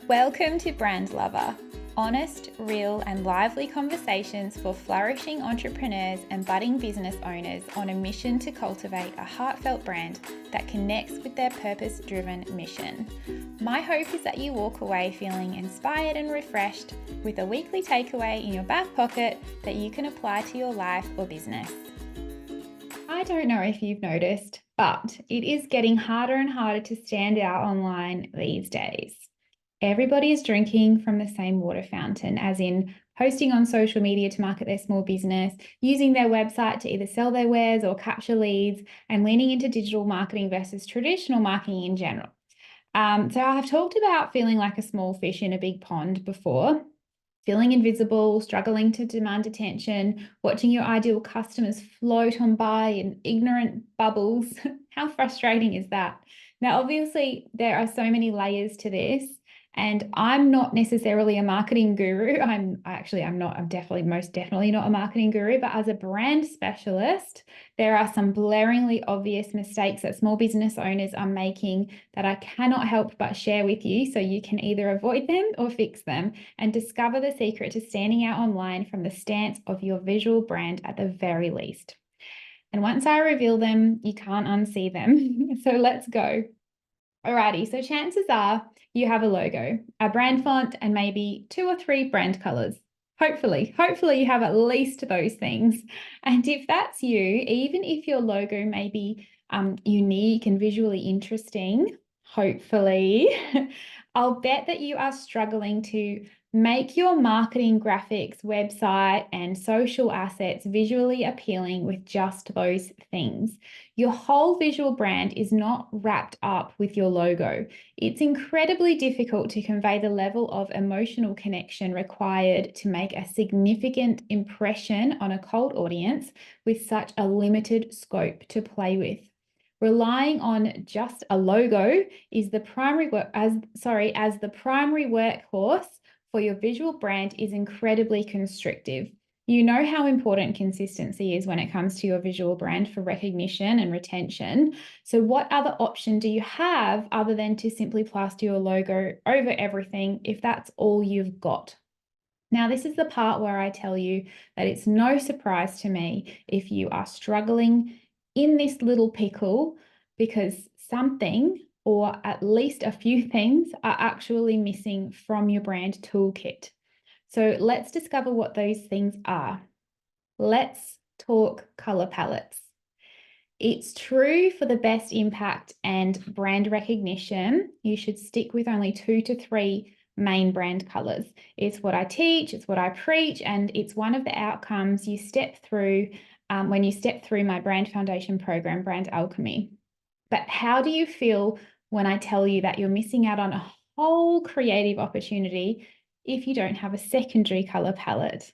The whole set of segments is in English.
Welcome to Brand Lover, honest, real, and lively conversations for flourishing entrepreneurs and budding business owners on a mission to cultivate a heartfelt brand that connects with their purpose-driven mission. My hope is that you walk away feeling inspired and refreshed with a weekly takeaway in your back pocket that you can apply to your life or business. I don't know if you've noticed, but it is getting harder and harder to stand out online these days. Everybody is drinking from the same water fountain, as in posting on social media to market their small business, using their website to either sell their wares or capture leads, and leaning into digital marketing versus traditional marketing in general. So I've talked about feeling like a small fish in a big pond before, feeling invisible, struggling to demand attention, watching your ideal customers float on by in ignorant bubbles. How frustrating is that? Now, obviously, there are so many layers to this. And I'm not necessarily a marketing guru. I'm most definitely not a marketing guru, but as a brand specialist, there are some blaringly obvious mistakes that small business owners are making that I cannot help but share with you so you can either avoid them or fix them and discover the secret to standing out online from the stance of your visual brand at the very least. And once I reveal them, you can't unsee them. So let's go. Alrighty, so chances are you have a logo, a brand font, and maybe 2 or 3 brand colors. Hopefully you have at least those things. And if that's you, even if your logo may be unique and visually interesting, hopefully, I'll bet that you are struggling to make your marketing graphics, website, and social assets visually appealing with just those things. Your whole visual brand is not wrapped up with your logo. It's incredibly difficult to convey the level of emotional connection required to make a significant impression on a cold audience with such a limited scope to play with. Relying on just a logo is the primary as the primary workhorse for your visual brand is incredibly constrictive. You know how important consistency is when it comes to your visual brand for recognition and retention. So what other option do you have other than to simply plaster your logo over everything if that's all you've got? Now, this is the part where I tell you that it's no surprise to me if you are struggling in this little pickle because something or at least a few things are actually missing from your brand toolkit. So let's discover what those things are. Let's talk color palettes. It's true for the best impact and brand recognition, you should stick with only 2 to 3 main brand colors. It's what I teach, it's what I preach, and it's one of the outcomes you step through when you step through my brand foundation program, Brand Alchemy. But how do you feel when I tell you that you're missing out on a whole creative opportunity if you don't have a secondary color palette?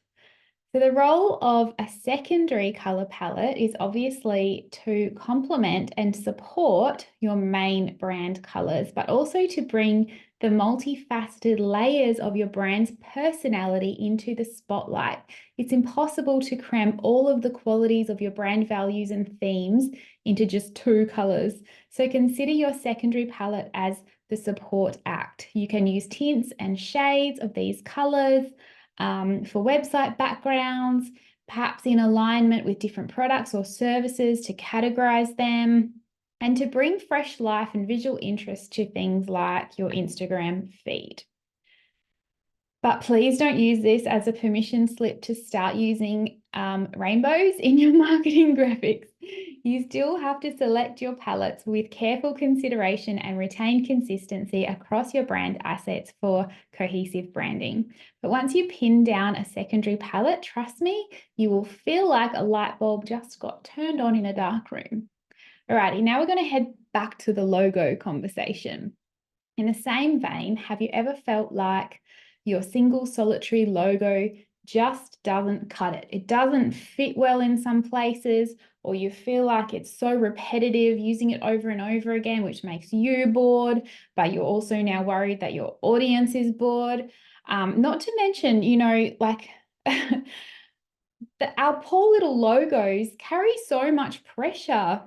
So the role of a secondary color palette is obviously to complement and support your main brand colors, but also to bring the multifaceted layers of your brand's personality into the spotlight. It's impossible to cram all of the qualities of your brand values and themes into just 2 colors. So consider your secondary palette as the support act. You can use tints and shades of these colors for website backgrounds, perhaps in alignment with different products or services to categorize them, and to bring fresh life and visual interest to things like your Instagram feed. But please don't use this as a permission slip to start using rainbows in your marketing graphics. You still have to select your palettes with careful consideration and retain consistency across your brand assets for cohesive branding. But once you pin down a secondary palette, trust me, you will feel like a light bulb just got turned on in a dark room. Alrighty, now we're going to head back to the logo conversation. In the same vein, have you ever felt like your single solitary logo just doesn't cut it? It doesn't fit well in some places, or you feel like it's so repetitive using it over and over again, which makes you bored, but you're also now worried that your audience is bored. Not to mention, like our poor little logos carry so much pressure.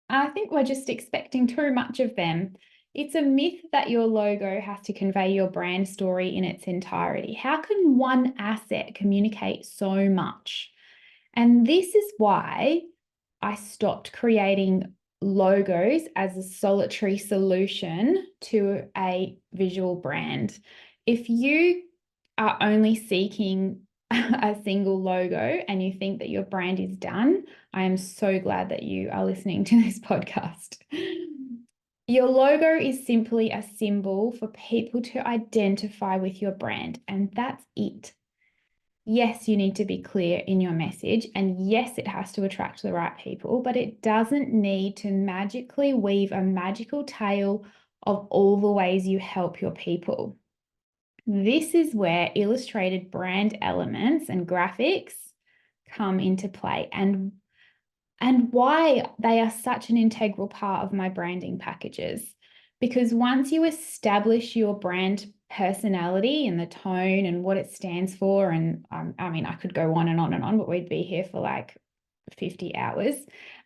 I think we're just expecting too much of them. It's a myth that your logo has to convey your brand story in its entirety. How can one asset communicate so much? And this is why I stopped creating logos as a solitary solution to a visual brand. If you are only seeking a single logo and you think that your brand is done, I am so glad that you are listening to this podcast. Your logo is simply a symbol for people to identify with your brand, and that's it. Yes, you need to be clear in your message, and yes, it has to attract the right people, but it doesn't need to magically weave a magical tale of all the ways you help your people. This is where illustrated brand elements and graphics come into play, and why they are such an integral part of my branding packages. Because once you establish your brand personality and the tone and what it stands for, and I mean, I could go on and on and on, but we'd be here for like 50 hours.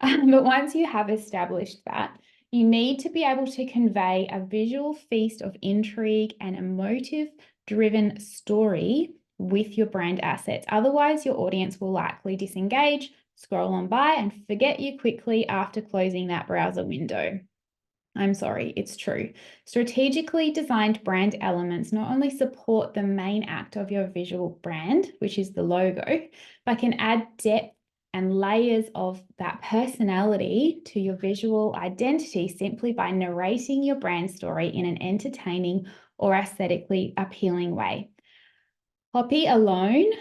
But once you have established that, you need to be able to convey a visual feast of intrigue and emotive-driven story with your brand assets. Otherwise, your audience will likely disengage, scroll on by, and forget you quickly after closing that browser window. I'm sorry, it's true. Strategically designed brand elements not only support the main act of your visual brand, which is the logo, but can add depth and layers of that personality to your visual identity simply by narrating your brand story in an entertaining or aesthetically appealing way. Copy alone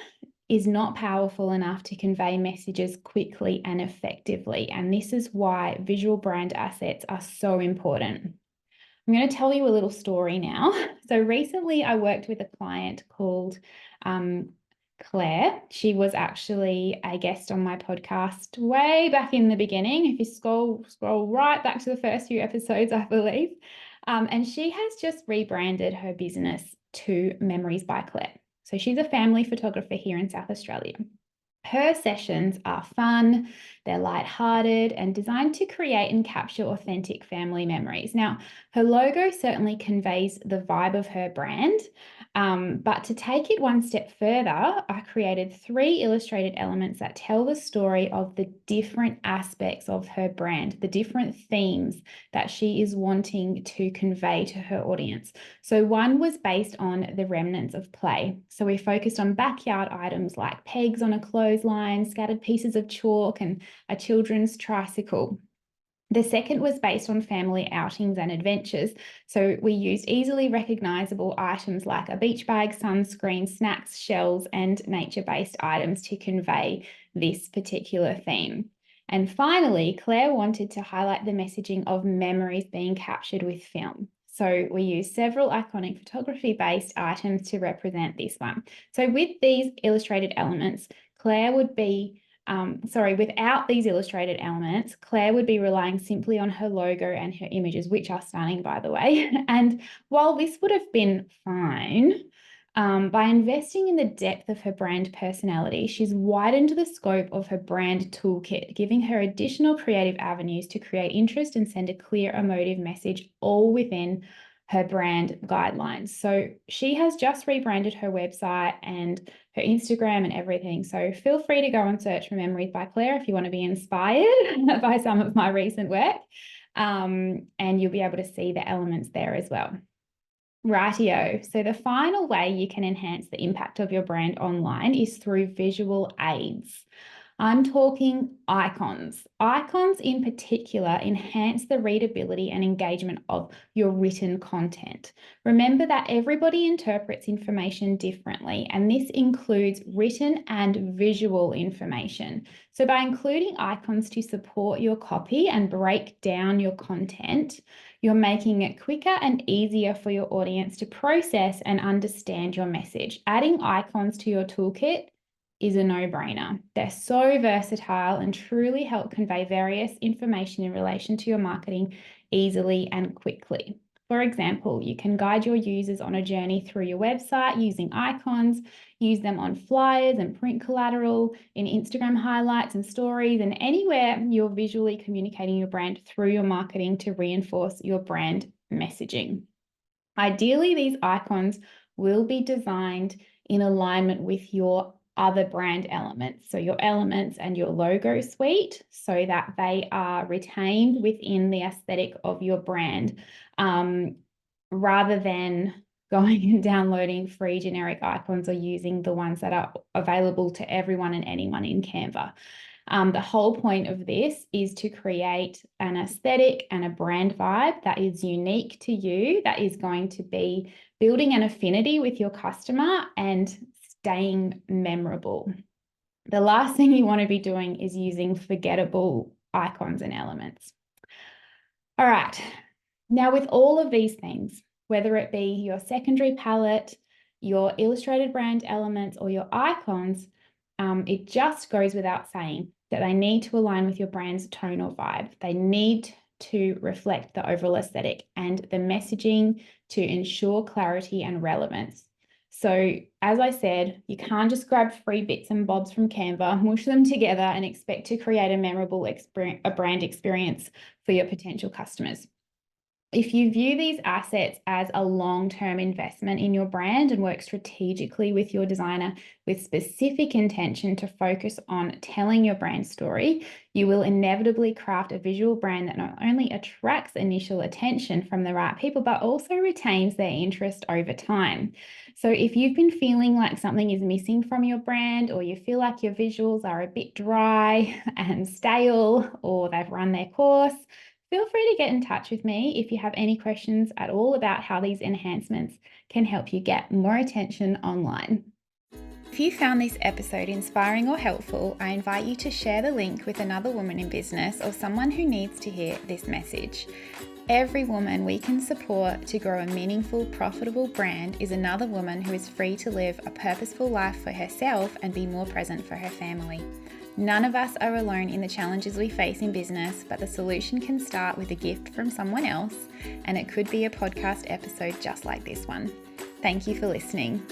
is not powerful enough to convey messages quickly and effectively. And this is why visual brand assets are so important. I'm going to tell you a little story now. So recently I worked with a client called Claire. She was actually a guest on my podcast way back in the beginning. If you scroll right back to the first few episodes, I believe. And she has just rebranded her business to Memories by Claire. So she's a family photographer here in South Australia. Her sessions are fun, they're lighthearted, and designed to create and capture authentic family memories. Now, her logo certainly conveys the vibe of her brand, but to take it one step further, I created 3 illustrated elements that tell the story of the different aspects of her brand, the different themes that she is wanting to convey to her audience. So one was based on the remnants of play. So we focused on backyard items like pegs on a clothesline, scattered pieces of chalk, and a children's tricycle. The second was based on family outings and adventures. So we used easily recognizable items like a beach bag, sunscreen, snacks, shells, and nature-based items to convey this particular theme. And finally, Claire wanted to highlight the messaging of memories being captured with film. So we used several iconic photography-based items to represent this one. So with these illustrated elements, Claire would be without these illustrated elements, Claire would be relying simply on her logo and her images, which are stunning, by the way. And while this would have been fine, by investing in the depth of her brand personality, she's widened the scope of her brand toolkit, giving her additional creative avenues to create interest and send a clear emotive message, all within her brand guidelines. So she has just rebranded her website and her Instagram and everything. So feel free to go and search for Memories by Claire if you want to be inspired by some of my recent work. And you'll be able to see the elements there as well. Rightio. So the final way you can enhance the impact of your brand online is through visual aids. I'm talking icons. Icons in particular enhance the readability and engagement of your written content. Remember that everybody interprets information differently, and this includes written and visual information. So by including icons to support your copy and break down your content, you're making it quicker and easier for your audience to process and understand your message. Adding icons to your toolkit is a no-brainer. They're so versatile and truly help convey various information in relation to your marketing easily and quickly. For example, you can guide your users on a journey through your website using icons, use them on flyers and print collateral, in Instagram highlights and stories, and anywhere you're visually communicating your brand through your marketing to reinforce your brand messaging. Ideally, these icons will be designed in alignment with your other brand elements, so your elements and your logo suite, so that they are retained within the aesthetic of your brand, rather than going and downloading free generic icons or using the ones that are available to everyone and anyone in Canva. The whole point of this is to create an aesthetic and a brand vibe that is unique to you, that is going to be building an affinity with your customer and staying memorable. The last thing you want to be doing is using forgettable icons and elements. All right, now with all of these things, whether it be your secondary palette, your illustrated brand elements, or your icons, it just goes without saying that they need to align with your brand's tone or vibe. They need to reflect the overall aesthetic and the messaging to ensure clarity and relevance. So as I said, you can't just grab free bits and bobs from Canva, mush them together and expect to create a memorable brand experience for your potential customers. If you view these assets as a long-term investment in your brand and work strategically with your designer with specific intention to focus on telling your brand story, you will inevitably craft a visual brand that not only attracts initial attention from the right people, but also retains their interest over time. So if you've been feeling like something is missing from your brand, or you feel like your visuals are a bit dry and stale, or they've run their course, feel free to get in touch with me if you have any questions at all about how these enhancements can help you get more attention online. If you found this episode inspiring or helpful, I invite you to share the link with another woman in business or someone who needs to hear this message. Every woman we can support to grow a meaningful, profitable brand is another woman who is free to live a purposeful life for herself and be more present for her family. None of us are alone in the challenges we face in business, but the solution can start with a gift from someone else, and it could be a podcast episode just like this one. Thank you for listening.